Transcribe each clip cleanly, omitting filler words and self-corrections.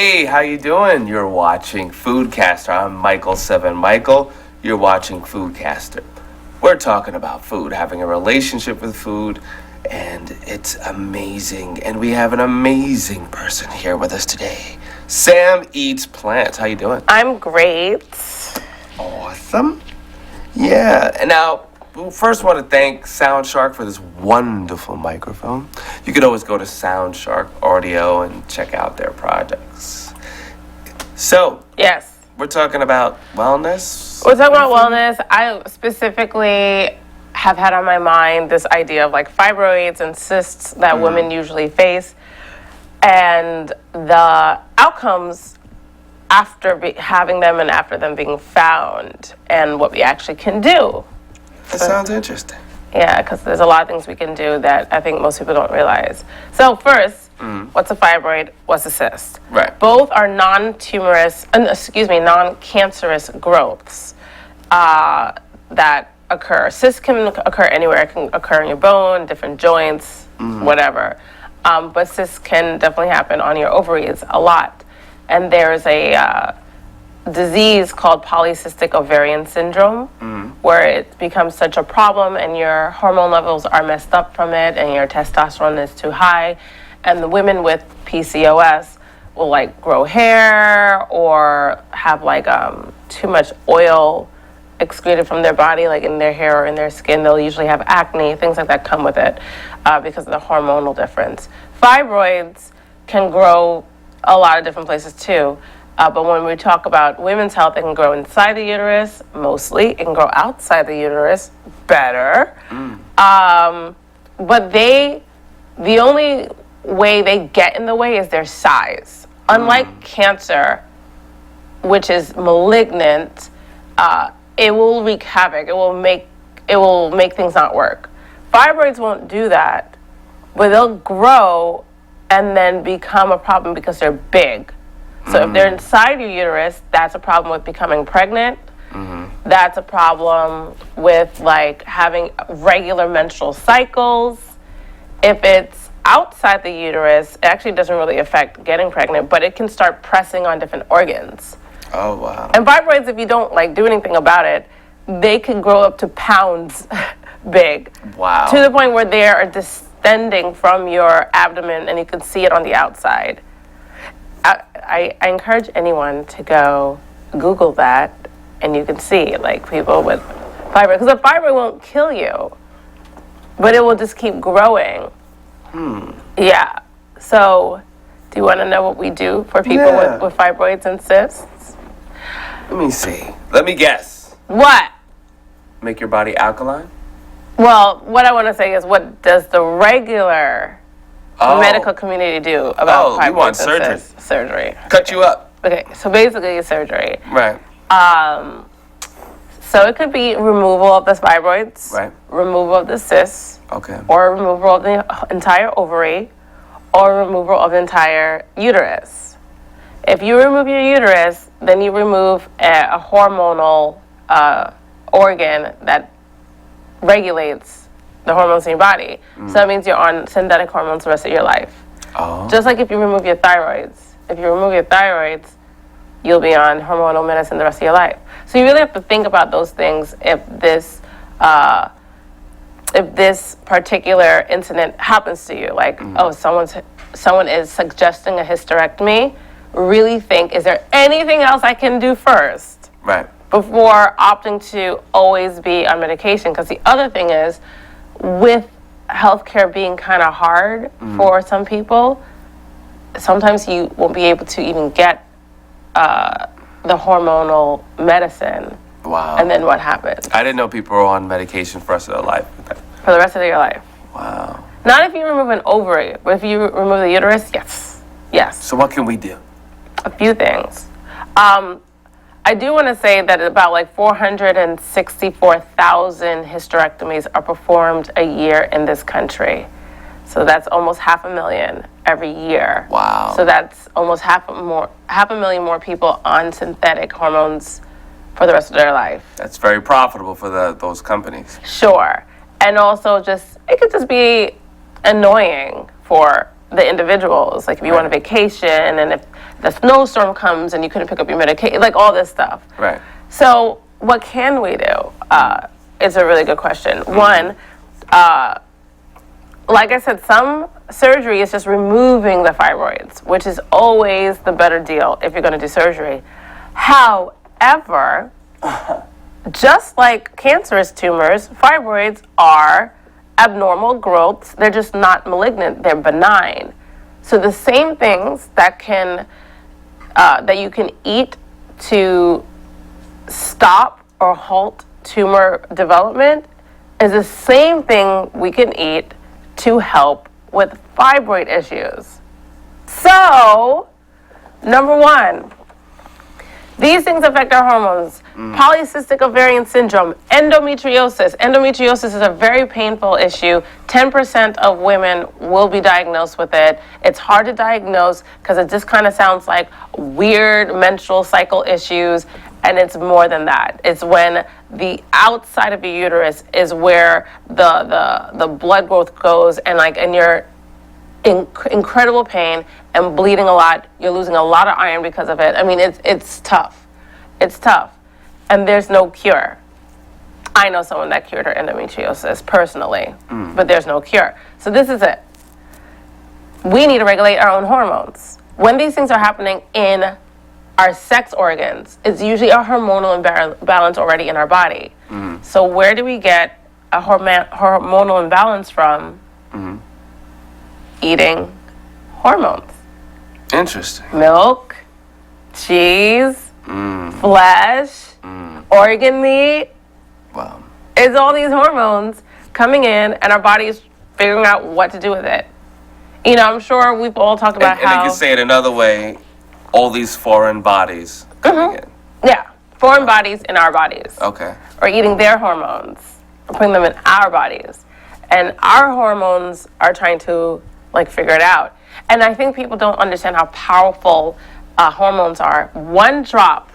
Hey, how you doing? You're watching FOODCASTER. I'm Michael. You're watching FOODCASTER. We're talking about food, having a relationship with food, and it's amazing. And we have an amazing person here with us today. Sam eats plants. How you doing? I'm great. Awesome. Yeah. And now, we first want to thank SoundShark for this wonderful microphone. You can always go to SoundShark Audio and check out their projects. So, Yes. we're talking about wellness. We're talking about wellness. I specifically have had on my mind this idea of like fibroids and cysts that women usually face, and the outcomes after having them and after them being found, and what we actually can do. That sounds interesting. Yeah, because there's a lot of things we can do that I think most people don't realize. So first, what's a fibroid? What's a cyst? Right. Both are non-cancerous growths that occur. Cysts can occur anywhere. It can occur in your bone, different joints, whatever. But cysts can definitely happen on your ovaries a lot. And there's a disease called polycystic ovarian syndrome, where it becomes such a problem and your hormone levels are messed up from it and your testosterone is too high, and the women with PCOS will like grow hair or have like too much oil excreted from their body, like in their hair or in their skin. They'll usually have acne, things like that come with it because of the hormonal difference. Fibroids can grow a lot of different places too. But when we talk about women's health, it can grow inside the uterus, mostly. It can grow outside the uterus, better. But the only way they get in the way is their size. Unlike cancer, which is malignant, it will wreak havoc. It will make things not work. Fibroids won't do that, but they'll grow and then become a problem because they're big. So if they're inside your uterus, that's a problem with becoming pregnant. That's a problem with like having regular menstrual cycles. If it's outside the uterus, it actually doesn't really affect getting pregnant, but it can start pressing on different organs. Oh, wow. And fibroids, if you don't like do anything about it, they can grow up to pounds big. Wow. To the point where they are distending from your abdomen and you can see it on the outside. I encourage anyone to go Google that, and you can see like people with fibroid, because a fibroid won't kill you, but it will just keep growing. Yeah. So, do you want to know what we do for people with fibroids and cysts? Let me see. Let me guess. What? Make your body alkaline? Well, what I want to say is, what does the regular medical community do about fibroids you want and surgery. cysts? Surgery. Cut you up. Okay, so basically it's surgery. Right. So it could be removal of the fibroids, Right. removal of the cysts, Okay. or removal of the entire ovary, or removal of the entire uterus. If you remove your uterus, then you remove a hormonal organ that regulates the hormones in your body. So that means you're on synthetic hormones the rest of your life. Oh. Just like if you remove your thyroids. If you remove your thyroids, you'll be on hormonal medicine the rest of your life. So you really have to think about those things if this particular incident happens to you. Like, someone is suggesting a hysterectomy. Really think, is there anything else I can do first? Right. Before opting to always be on medication. Because the other thing is, with healthcare being kind of hard for some people, sometimes you won't be able to even get the hormonal medicine. Wow. And then what happens? I didn't know people were on medication for the rest of their life. For the rest of your life. Wow. Not if you remove an ovary, but if you remove the uterus, yes. Yes. So what can we do? A few things. I do want to say that about like 464,000 hysterectomies are performed a year in this country. So that's almost 500,000 every year. Wow. So that's almost half a million more people on synthetic hormones for the rest of their life. That's very profitable for those companies. Sure. And also it could just be annoying for the individuals. Like if you want a vacation and if the snowstorm comes and you couldn't pick up your medication, like all this stuff. Right. So what can we do? Is a really good question. One, like I said, some surgery is just removing the fibroids, which is always the better deal if you're going to do surgery. However, just like cancerous tumors, fibroids are abnormal growths. They're just not malignant. They're benign. So the same things that you can eat to stop or halt tumor development is the same thing we can eat to help with fibroid issues. So, number one, these things affect our hormones. Polycystic ovarian syndrome, endometriosis. Endometriosis is a very painful issue. 10% of women will be diagnosed with it. It's hard to diagnose because it just kind of sounds like weird menstrual cycle issues, and it's more than that. It's when the outside of your uterus is where the blood growth goes, and you're in incredible pain and bleeding a lot. You're losing a lot of iron because of it. I mean, it's tough. It's tough. And there's no cure. I know someone that cured her endometriosis personally, but there's no cure. So this is it. We need to regulate our own hormones. When these things are happening in our sex organs, it's usually a hormonal imbalance already in our body. So where do we get a hormonal imbalance from? Eating hormones. Interesting. Milk, cheese, flesh, organ meat. Wow. It's all these hormones coming in, and our body's figuring out what to do with it. You know, I'm sure we've all talked about and how... you can say it another way, all these foreign bodies coming in. Yeah, foreign bodies in our bodies. Okay. Or eating their hormones, or putting them in our bodies. And our hormones are trying to, figure it out. And I think people don't understand how powerful hormones are. One drop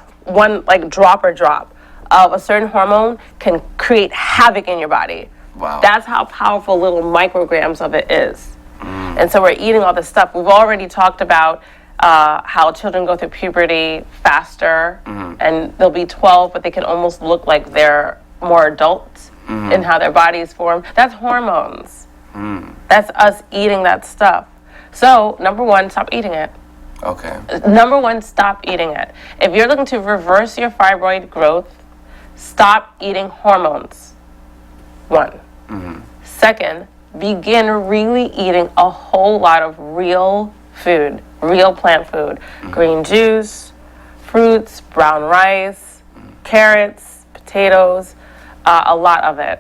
of a certain hormone can create havoc in your body. Wow. That's how powerful little micrograms of it is. And so we're eating all this stuff. We've already talked about how children go through puberty faster, and they'll be 12, but they can almost look like they're more adults in how their bodies form. That's hormones. That's us eating that stuff. So, number one, stop eating it. Okay. Number one, stop eating it. If you're looking to reverse your fibroid growth, stop eating hormones. One. Second, begin really eating a whole lot of real food, real plant food. Green juice, fruits, brown rice, carrots, potatoes, a lot of it.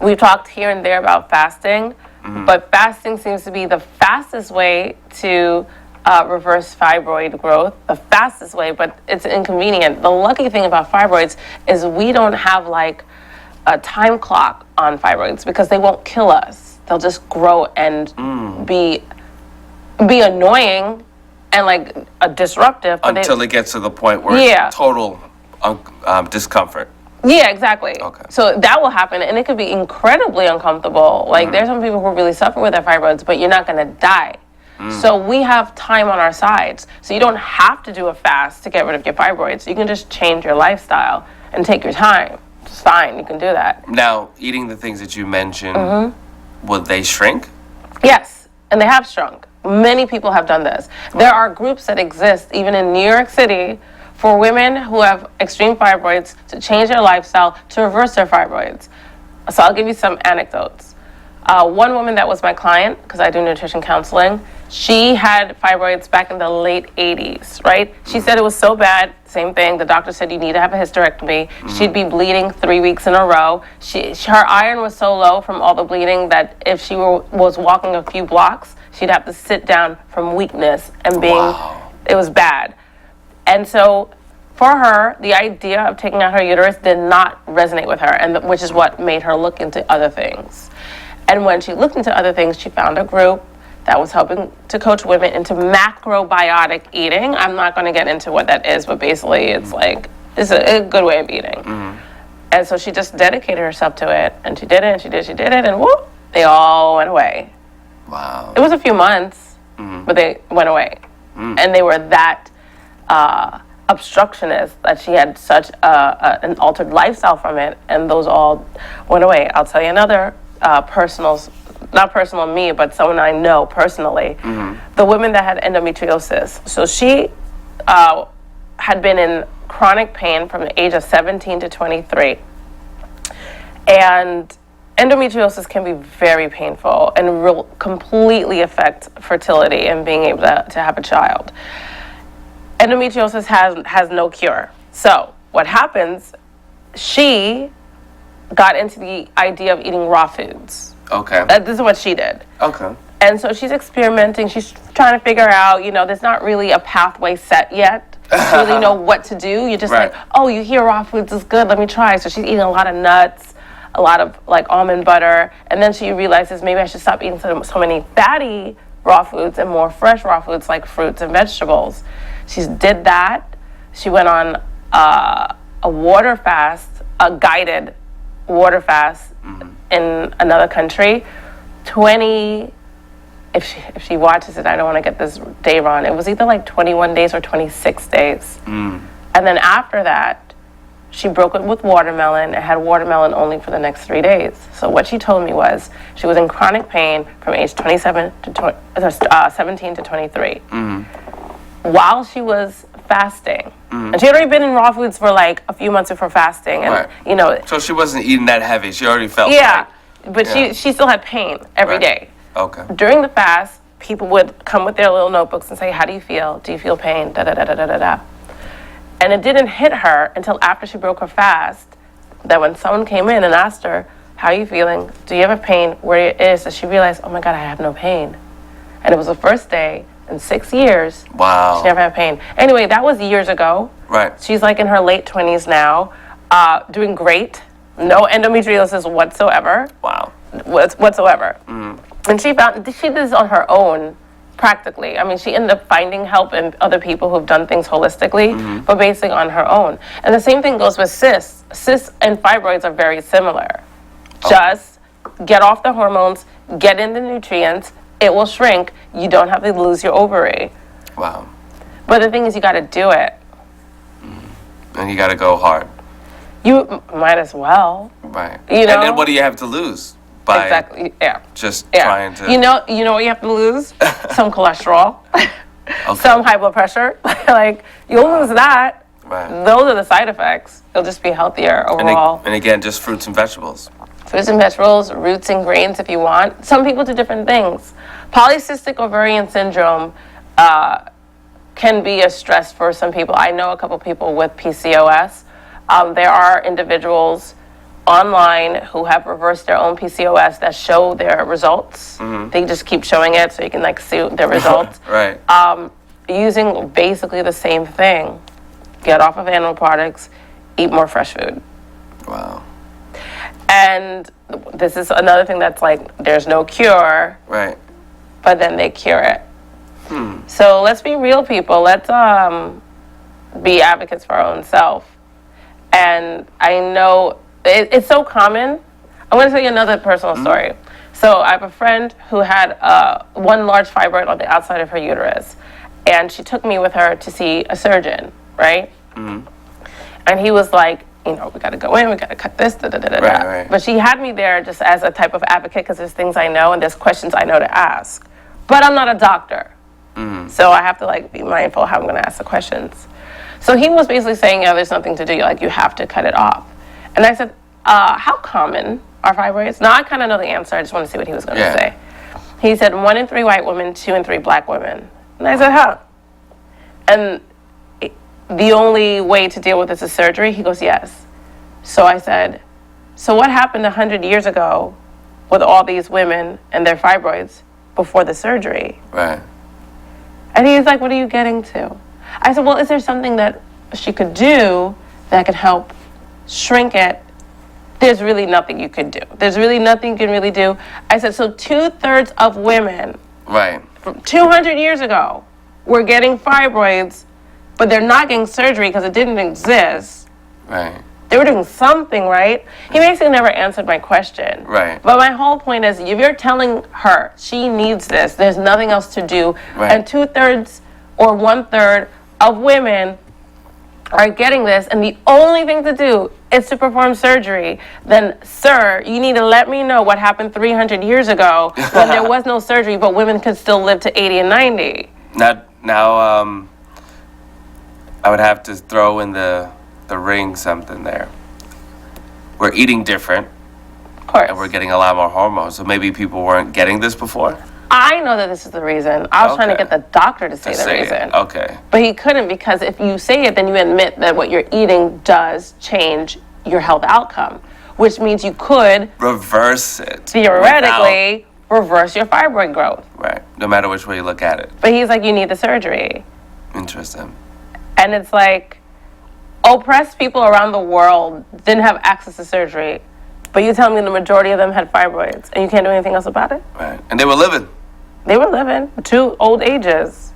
We've talked here and there about fasting, but fasting seems to be the fastest way to reverse fibroid growth, the fastest way, but it's inconvenient. The lucky thing about fibroids is we don't have a time clock on fibroids because they won't kill us. They'll just grow and be annoying and disruptive. Until it gets to the point where it's total discomfort. Yeah, exactly. Okay. So that will happen, and it could be incredibly uncomfortable. There's some people who really suffer with their fibroids, but you're not going to die. So we have time on our sides. So you don't have to do a fast to get rid of your fibroids. You can just change your lifestyle and take your time. It's fine. You can do that. Now, eating the things that you mentioned, will they shrink? Yes, and they have shrunk. Many people have done this. There are groups that exist, even in New York City, for women who have extreme fibroids to change their lifestyle to reverse their fibroids. So I'll give you some anecdotes. One woman that was my client, because I do nutrition counseling, she had fibroids back in the late 80s, right? She said it was so bad, same thing, the doctor said you need to have a hysterectomy. She'd be bleeding 3 weeks in a row. Her iron was so low from all the bleeding that if she was walking a few blocks, she'd have to sit down from weakness and it was bad. And so for her, the idea of taking out her uterus did not resonate with her, which is what made her look into other things. And when she looked into other things, she found a group that was helping to coach women into macrobiotic eating. I'm not going to get into what that is, but basically it's it's a good way of eating. And so she just dedicated herself to it, and she did it, and she did it, and whoop, they all went away. Wow. It was a few months, but they went away. And they were that obstructionist that she had such an altered lifestyle from it, and those all went away. I'll tell you another not personal to me, but someone I know personally. The women that had endometriosis. So she had been in chronic pain from the age of 17 to 23. And endometriosis can be very painful and will completely affect fertility and being able to have a child. Endometriosis has no cure. So what happens, she got into the idea of eating raw foods. Okay. This is what she did. Okay. And so she's experimenting. She's trying to figure out, there's not really a pathway set yet to really know what to do. You're just like, oh, you hear raw foods is good, let me try. So she's eating a lot of nuts, a lot of like almond butter. And then she realizes maybe I should stop eating so many fatty raw foods and more fresh raw foods like fruits and vegetables. She did that. She went on a water fast, a guided water fast in another country. If she watches it, I don't want to get this day wrong. It was either like 21 days or 26 days. And then after that, she broke it with watermelon and had watermelon only for the next 3 days. So what she told me was she was in chronic pain from age 17 to 23. While she was fasting. And she had already been in raw foods for like a few months before fasting. And, So she wasn't eating that heavy. She already felt but she still had pain every day. Okay. During the fast, people would come with their little notebooks and say, how do you feel? Do you feel pain? Da da da da da da da. And it didn't hit her until after she broke her fast that when someone came in and asked her, how are you feeling? Do you have a pain? Where it is? That she realized, oh my God, I have no pain. And it was the first day in 6 years. Wow. She never had pain. Anyway, that was years ago. Right. She's like in her late 20s now, doing great. No endometriosis whatsoever. Wow. Whatsoever. And she did this on her own, practically. I mean, she ended up finding help in other people who've done things holistically, but basically on her own. And the same thing goes with cysts. Cysts and fibroids are very similar. Just get off the hormones, get in the nutrients, it will shrink. You don't have to lose your ovary. Wow. But the thing is, you got to do it. And you got to go hard. You might as well. Right. You know? And then what do you have to lose? By exactly. Yeah. Just trying to. You know what you have to lose? Some cholesterol. Some high blood pressure. Like, you'll lose that. Right. Those are the side effects. You'll just be healthier overall. And again, just fruits and vegetables. Fruits and vegetables, roots and grains if you want. Some people do different things. Polycystic ovarian syndrome can be a stress for some people. I know a couple people with PCOS. There are individuals online who have reversed their own PCOS that show their results. They just keep showing it so you can like see their results. Right. Using basically the same thing. Get off of animal products, eat more fresh food. Wow. And this is another thing that's like, there's no cure. Right. But then they cure it. So let's be real, people. Let's be advocates for our own self. And I know it's so common. I'm going to tell you another personal story. So I have a friend who had one large fibroid on the outside of her uterus. And she took me with her to see a surgeon, right? And he was like, we got to go in, we got to cut this, Right. But she had me there just as a type of advocate because there's things I know and there's questions I know to ask. But I'm not a doctor. So I have to like be mindful how I'm going to ask the questions. So he was basically saying, there's nothing to do, like you have to cut it off. And I said, how common are fibroids? Now I kind of know the answer, I just want to see what he was going to say. He said 1 in 3 white women, 2 in 3 black women. And I said, And the only way to deal with this is surgery? He goes, yes. So I said, so what happened 100 years ago with all these women and their fibroids before the surgery? Right. And he's like, what are you getting to? I said, well, is there something that she could do that could help shrink it? There's really nothing you could do. There's really nothing you can really do. I said, so 2/3 of women from 200 years ago were getting fibroids, but they're not getting surgery because it didn't exist. Right. They were doing something, right? He basically never answered my question. Right. But my whole point is, if you're telling her she needs this, there's nothing else to do, Right. and 2/3 or 1/3 of women are getting this, and the only thing to do is to perform surgery, then, sir, you need to let me know what happened 300 years ago when there was no surgery, but women could still live to 80 and 90. Now, I would have to throw in the ring something there. We're eating different, Of course. and we're getting a lot more hormones, so maybe people weren't getting this before? I know that this is the reason. I was trying to get the doctor to say the reason. Okay. But he couldn't, because if you say it, then you admit that what you're eating does change your health outcome, which means you could reverse it. Theoretically, reverse your fibroid growth. Right. No matter which way you look at it. But he's like, you need the surgery. Interesting. And it's like, oppressed people around the world didn't have access to surgery, but you tell me the majority of them had fibroids, and you can't do anything else about it? Right. And they were living. They were living to old ages.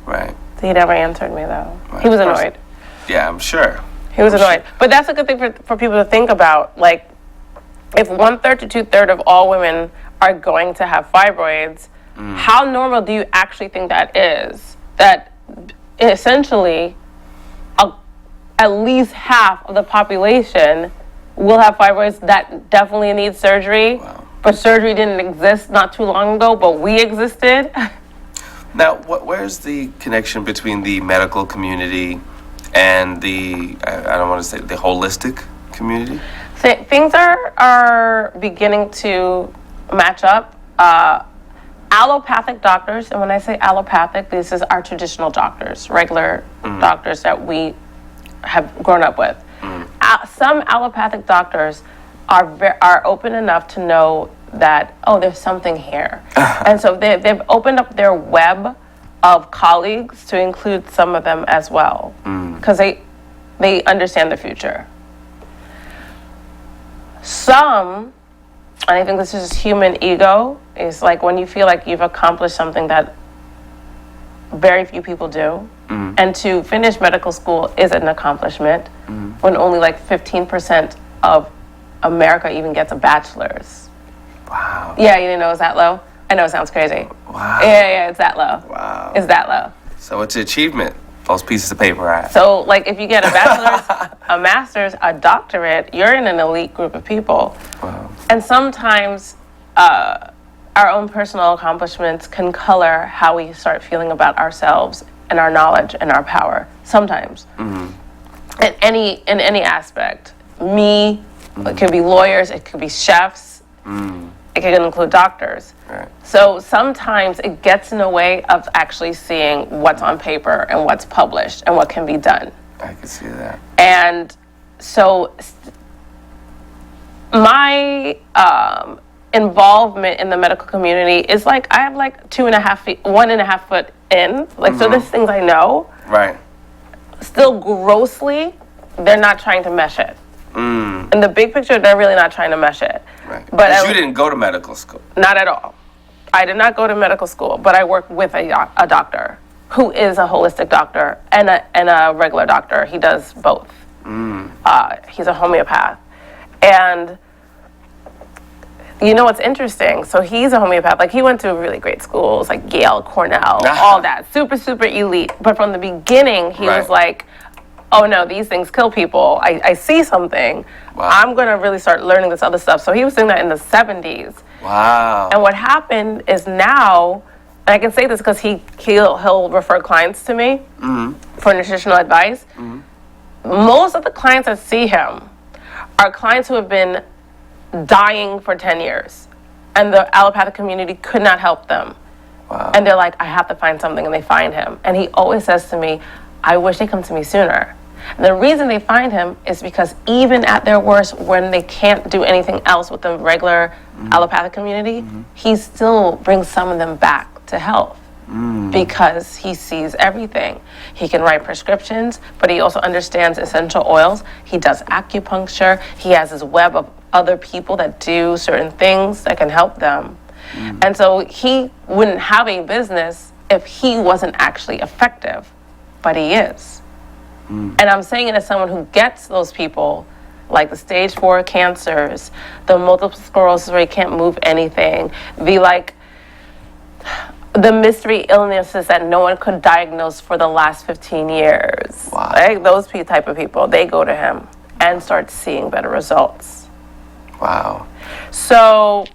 Right. He never answered me, though. Right. He was annoyed. Yeah, I'm sure. He was annoyed. But that's a good thing for people to think about. Like, if 1/3 to 2/3 of all women are going to have fibroids, how normal do you actually think that is? That essentially, at least half of the population will have fibroids that definitely need surgery. Wow. But surgery didn't exist not too long ago, but we existed. Now, where's the connection between the medical community and the, I don't want to say, the holistic community? Things are beginning to match up. Allopathic doctors, and when I say allopathic, this is our traditional doctors, regular doctors that we have grown up with. Some allopathic doctors are open enough to know that, oh, there's something here. And so they've opened up their web of colleagues to include some of them as well, because they understand the future. Some, and I think this is human ego, is like when you feel like you've accomplished something that very few people do. And to finish medical school is an accomplishment when only like 15% of America even gets a bachelor's. Wow. Yeah, you didn't know it was that low? I know it sounds crazy. Wow. Yeah, it's that low. Wow. It's that low. So it's an achievement, those pieces of paper are. So, like, if you get a bachelor's, a master's, a doctorate, you're in an elite group of people. Wow. And sometimes our own personal accomplishments can color how we start feeling about ourselves and our knowledge and our power. Sometimes. In any aspect. It could be lawyers, it could be chefs, it could include doctors. Right. So sometimes it gets in the way of actually seeing what's on paper and what's published and what can be done. I can see that. And so my involvement in the medical community is like, I have like 2.5 feet, 1.5 foot in. Like, so there's things I know. Right. Still grossly, they're not trying to mesh it. In the big picture, they're really not trying to mesh it. Right. But you didn't go to medical school. Not at all. I did not go to medical school, but I work with a doctor who is a holistic doctor and a regular doctor. He does both. He's a homeopath. And you know what's interesting? So he's a homeopath. Like, he went to really great schools, like Yale, Cornell, all that. Super, super elite. But from the beginning, he was like, oh no, these things kill people. I see something. Wow. I'm going to really start learning this other stuff. So he was doing that in the 70s. Wow. And what happened is now, and I can say this because he'll refer clients to me for nutritional advice. Most of the clients that see him are clients who have been dying for 10 years. And the allopathic community could not help them. Wow. And they're like, I have to find something, and they find him. And he always says to me, I wish they come to me sooner. And the reason they find him is because even at their worst, when they can't do anything else with the regular allopathic community, he still brings some of them back to health because he sees everything. He can write prescriptions, but he also understands essential oils. He does acupuncture. He has his web of other people that do certain things that can help them. And so he wouldn't have a business if he wasn't actually effective, but he is. And I'm saying it as someone who gets those people, like the stage 4 cancers, the multiple sclerosis where you can't move anything, the like, the mystery illnesses that no one could diagnose for the last 15 years. Wow. Right? Those type of people, they go to him and start seeing better results. Wow. So...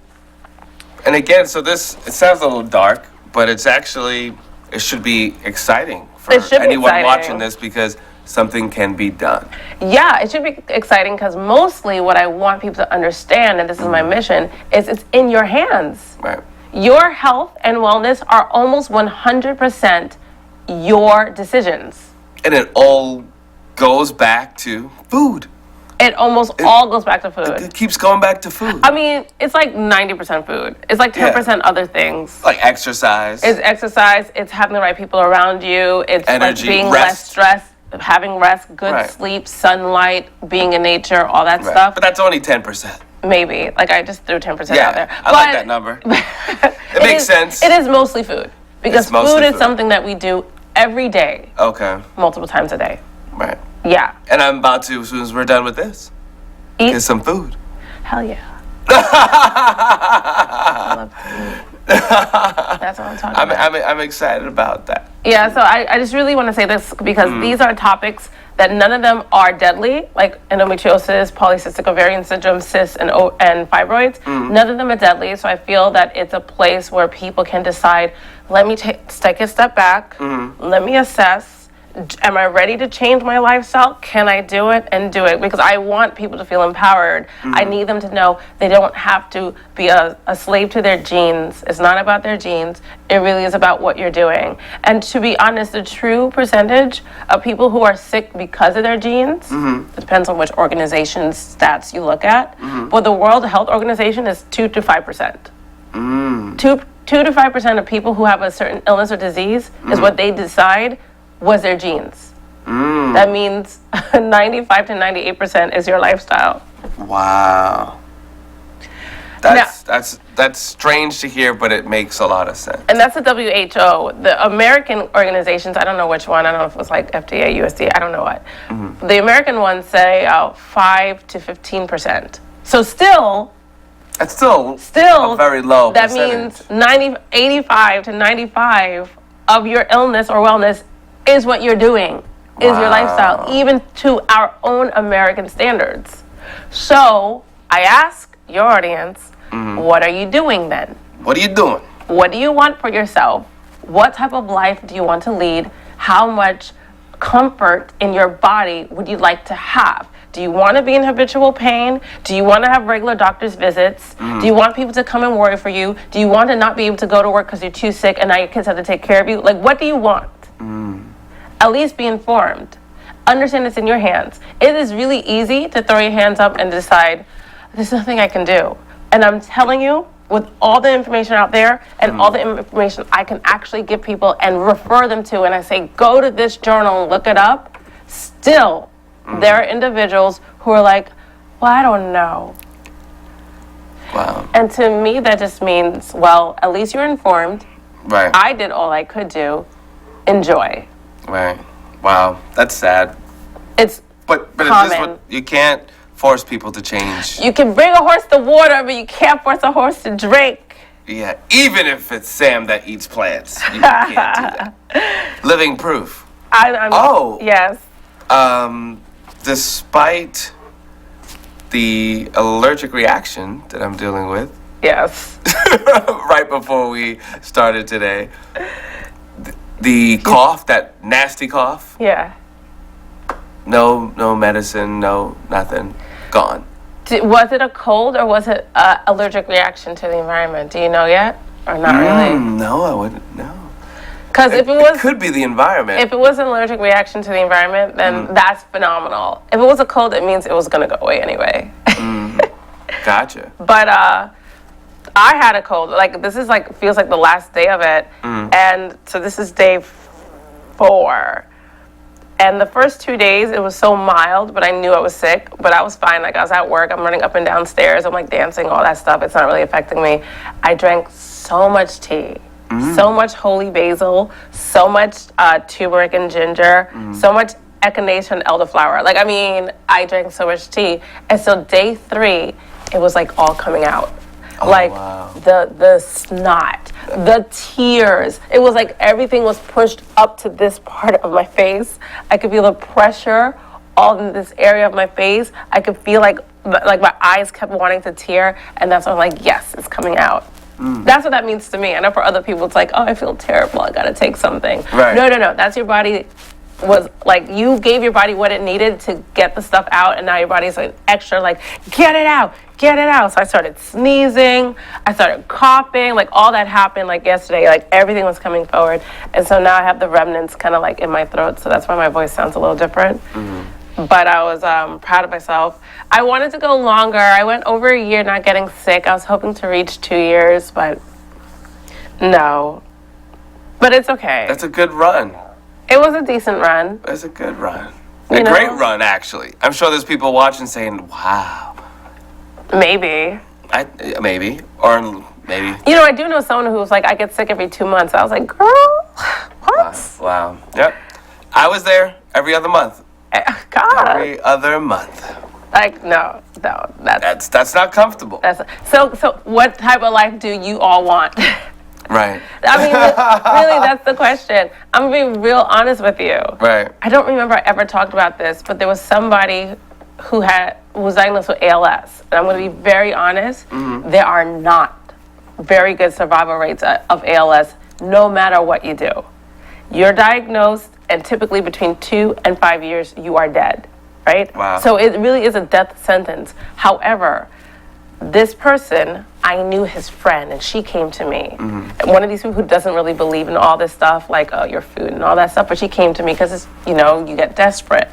And again, so this, it sounds a little dark, but it's actually, it should be exciting for anyone watching this because something can be done. Yeah, it should be exciting because mostly what I want people to understand, and this is my mission, is it's in your hands. Right. Your health and wellness are almost 100% your decisions. And it all goes back to food. It almost all goes back to food. It keeps going back to food. I mean, it's like 90% food. It's like 10% other things. Like exercise. It's exercise. It's having the right people around you. It's energy, like being rest. less stressed, having rest, good sleep, sunlight, being in nature, all that stuff. But that's only 10%. Maybe. Like I just threw 10% out there. I like that number. It makes sense. It is mostly food. Because food is something that we do every day. Okay. Multiple times a day. Right. Yeah. And I'm about to, as soon as we're done with this, get some food. Hell yeah. I love food. That's what I'm talking about. I'm excited about that. Yeah, so I just really want to say this because these are topics that none of them are deadly, like endometriosis, polycystic ovarian syndrome, cysts, and fibroids. None of them are deadly, so I feel that it's a place where people can decide, let me take a step back, let me assess, am I ready to change my lifestyle? Can I do it and do it? Because I want people to feel empowered. I need them to know they don't have to be a slave to their genes. It's not about their genes. It really is about what you're doing. And to be honest, the true percentage of people who are sick because of their genes, it depends on which organization's stats you look at, but the World Health Organization is 2 to 5%. 2 to 5% of people who have a certain illness or disease is what they decide was their genes. That means 95 to 98% is your lifestyle. Wow. That's strange to hear, but it makes a lot of sense. And that's the WHO. The American organizations, I don't know which one, I don't know if it was like FDA, USDA, I don't know what. The American ones say 5 to 15%. So still, that's still a very low that percentage. means 85 to 95 of your illness or wellness is what you're doing, is your lifestyle, even to our own American standards. So I ask your audience, what are you doing then? What are you doing? What do you want for yourself? What type of life do you want to lead? How much comfort in your body would you like to have? Do you want to be in habitual pain? Do you want to have regular doctor's visits? Do you want people to come and worry for you? Do you want to not be able to go to work because you're too sick and now your kids have to take care of you? Like, what do you want? At least be informed. Understand it's in your hands. It is really easy to throw your hands up and decide, there's nothing I can do. And I'm telling you, with all the information out there and all the information I can actually give people and refer them to, and I say, go to this journal and look it up, still, there are individuals who are like, well, I don't know. Wow. And to me, that just means, well, at least you're informed. Right. I did all I could do. Enjoy. Right. Wow. That's sad. It's But common. Is what, you can't force people to change. You can bring a horse to water, but you can't force a horse to drink. Yeah. Even if it's Sam that eats plants, you can't do that. Living proof. Yes. Despite the allergic reaction that I'm dealing with. Yes. Right before we started today. The cough, that nasty cough. Yeah. No medicine, no nothing. Gone. Was it a cold or was it an allergic reaction to the environment? Do you know yet? Or not really? No, I wouldn't know. Because if it could be the environment. If it was an allergic reaction to the environment, then that's phenomenal. If it was a cold, it means it was going to go away anyway. Gotcha. But I had a cold. Like, this is like, feels like the last day of it. And so this is day 4. And the first 2 days, it was so mild, but I knew I was sick. But I was fine. Like, I was at work. I'm running up and down stairs. I'm, like, dancing, all that stuff. It's not really affecting me. I drank so much tea. So much holy basil. So much turmeric and ginger. So much echinacea and elderflower. Like, I mean, I drank so much tea. And so day 3, it was, like, all coming out. like wow. the snot, the tears. It was like everything was pushed up to this part of my face. I could feel the pressure all in this area of my face. I could feel like my eyes kept wanting to tear, and that's when I'm like, yes, it's coming out. That's what that means to me. I know for other people it's like, oh, I feel terrible, I gotta take something. Right. No, that's your body was like, you gave your body what it needed to get the stuff out, and now your body's like extra like, get it out. So I started sneezing, I started coughing, like all that happened like yesterday, like everything was coming forward. And so now I have the remnants kind of like in my throat, so that's why my voice sounds a little different. But I was proud of myself. I wanted to go longer. I went over a year not getting sick. I was hoping to reach 2 years, but no. But it's okay. That's a good run. It was a decent run. That's a good run. You know? Great run, actually. I'm sure there's people watching saying, wow. Maybe. Maybe. Or maybe. You know, I do know someone who was like, I get sick every 2 months. I was like, girl, what? Wow. Yep. I was there every other month. God. Every other month. Like, no, That's not comfortable. So what type of life do you all want? Right. I mean, really, that's the question. I'm going to be real honest with you. Right. I don't remember I ever talked about this, but there was somebody who was diagnosed with ALS. And I'm going to be very honest. There are not very good survival rates of ALS, no matter what you do. You're diagnosed, and typically between 2 and 5 years, you are dead, right? Wow. So it really is a death sentence. However, this person, I knew his friend, and she came to me. And one of these people who doesn't really believe in all this stuff, like your food and all that stuff, but she came to me because, you get desperate.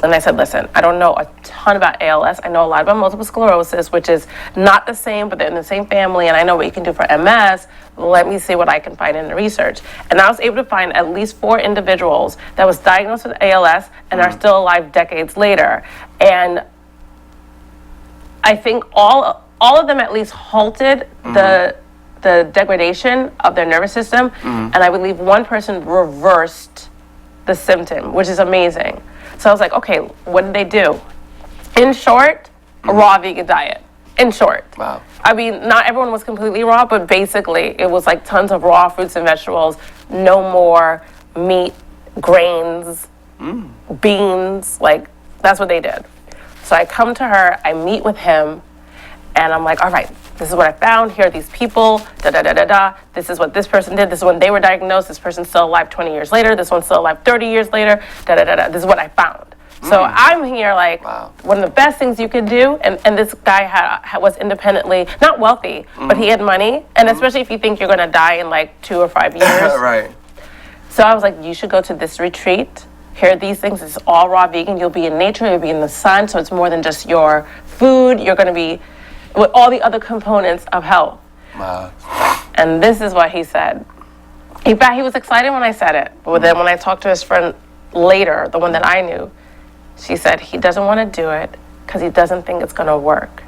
And I said, listen, I don't know a ton about ALS. I know a lot about multiple sclerosis, which is not the same, but they're in the same family, and I know what you can do for MS. Let me see what I can find in the research. And I was able to find at least 4 individuals that was diagnosed with ALS and are still alive decades later. And I think all of them at least halted the degradation of their nervous system, and I believe one person reversed the symptom, which is amazing. So I was like, okay, what did they do? In short, a raw vegan diet. In short. Wow. I mean, not everyone was completely raw, but basically it was like tons of raw fruits and vegetables, no more meat, grains, beans, like that's what they did. So I come to her, I meet with him, and I'm like, all right, this is what I found. Here are these people, da-da-da-da-da. This is what this person did. This is when they were diagnosed. This person's still alive 20 years later. This one's still alive 30 years later, da-da-da-da. This is what I found. So I'm here like, wow. One of the best things you could do, and this guy was independently, not wealthy, but he had money. And especially if you think you're going to die in like 2 or 5 years. Right. So I was like, you should go to this retreat. Here are these things. It's all raw vegan. You'll be in nature. You'll be in the sun. So it's more than just your food. You're going to be with all the other components of health. Wow. And this is what he said. In fact, he was excited when I said it. But then when I talked to his friend later, the one that I knew, she said he doesn't want to do it because he doesn't think it's going to work.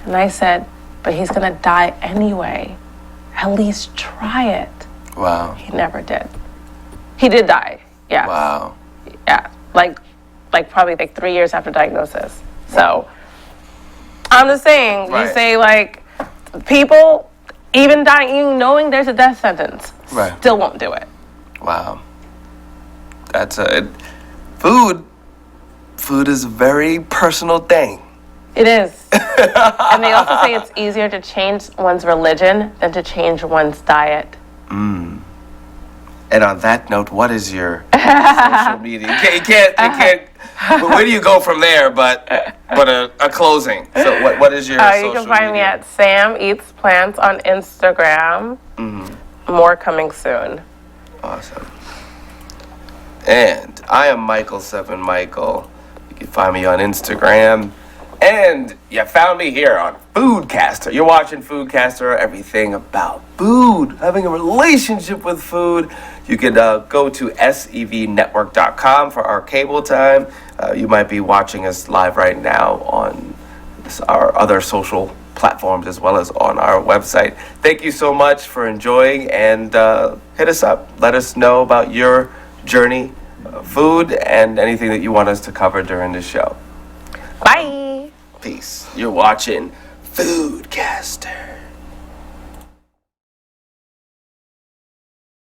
And I said, but he's going to die anyway. At least try it. Wow. He never did. He did die. Yeah. Wow. Yeah. Like probably like 3 years after diagnosis. So I'm just saying, Right. You say like people even dying, even knowing there's a death sentence, Right. still won't do it. Wow. That's food is a very personal thing. It is. And they also say it's easier to change one's religion than to change one's diet. And on that note, what is your social media? You can't. Where do you go from there? But a closing. So what is your? You can find me at Sam Eats Plants on Instagram. More coming soon. Awesome. And I am Michael7Michael. You can find me on Instagram. And you found me here on FOODCASTER. You're watching FOODCASTER, everything about food, having a relationship with food. You can go to sevnetwork.com for our cable time. You might be watching us live right now on our other social platforms as well as on our website. Thank you so much for enjoying, and hit us up. Let us know about your journey, food, and anything that you want us to cover during the show. Bye. Peace. You're watching FOODCASTER.